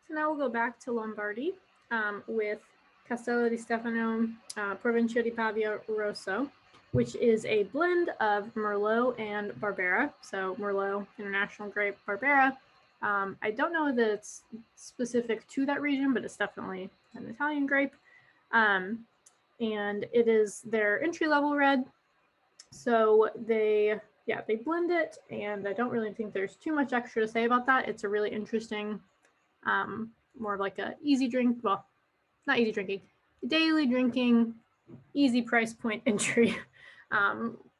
So now we'll go back to Lombardy with Castello di Stefano Provincia di Pavia Rosso, which is a blend of Merlot and Barbera. So Merlot, international grape, Barbera. I don't know that it's specific to that region, but it's definitely an Italian grape. And it is their entry-level red. So they blend it, and I don't really think there's too much extra to say about that. It's a really interesting, more of like a easy drink. Well, not easy drinking, daily drinking, easy price point entry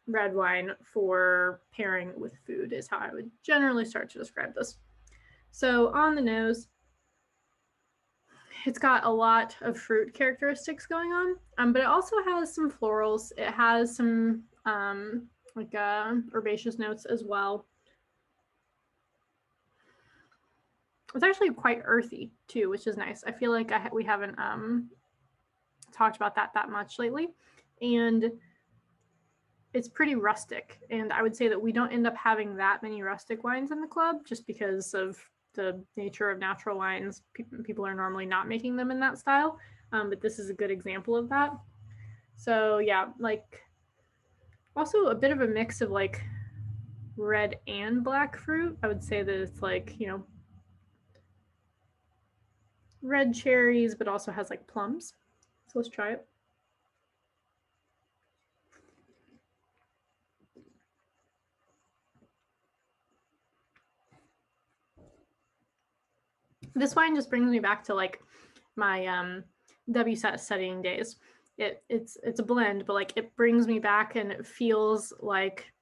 red wine for pairing with food is how I would generally start to describe this. So on the nose, it's got a lot of fruit characteristics going on, but it also has some florals. It has some herbaceous notes as well. It's actually quite earthy too, which is nice. I feel like we haven't talked about that much lately, and it's pretty rustic. And I would say that we don't end up having that many rustic wines in the club just because of the nature of natural wines. People are normally not making them in that style, but this is a good example of that. So yeah, like also a bit of a mix of like red and black fruit. I would say that it's like, you know, red cherries, but also has like plums. So let's try it. This wine just brings me back to like my WSET studying days. It's a blend, but like it brings me back, and it feels like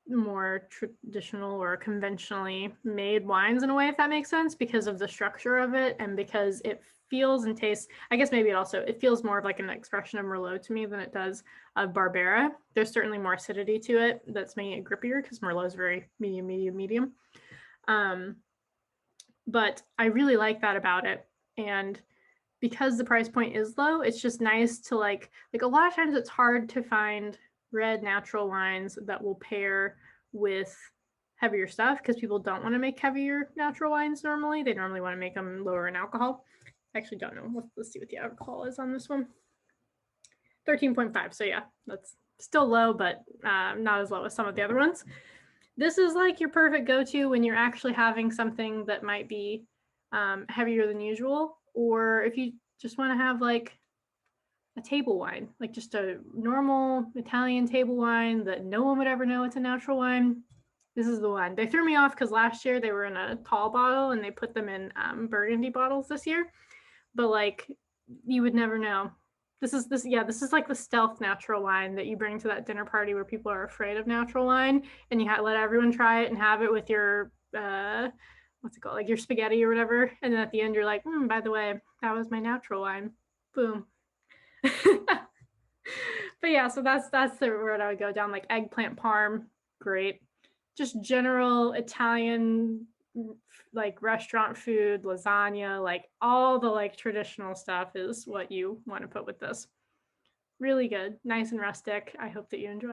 more traditional or conventionally made wines in a way, if that makes sense, because of the structure of it and because it feels and tastes. I guess maybe it feels more of like an expression of Merlot to me than it does of Barbera. There's certainly more acidity to it that's making it grippier because Merlot is very medium. But I really like that about it. And because the price point is low, it's just nice to like a lot of times it's hard to find red natural wines that will pair with heavier stuff because people don't want to make heavier natural wines normally. They normally want to make them lower in alcohol. I actually don't know. Let's see what the alcohol is on this one. 13.5. So yeah, that's still low, but not as low as some of the other ones. This is like your perfect go-to when you're actually having something that might be heavier than usual, or if you just want to have like a table wine, like just a normal Italian table wine that no one would ever know it's a natural wine. This is the one. They threw me off because last year they were in a tall bottle and they put them in burgundy bottles this year, but like you would never know. This is like the stealth natural wine that you bring to that dinner party where people are afraid of natural wine, and you let everyone try it and have it with your what's it called, like your spaghetti or whatever, and then at the end you're like, by the way, that was my natural wine. Boom. But yeah, so that's the road I would go down. Like eggplant parm, great. Just general Italian like restaurant food, lasagna, like all the like traditional stuff is what you want to put with this. Really good, nice and rustic. I hope that you enjoy.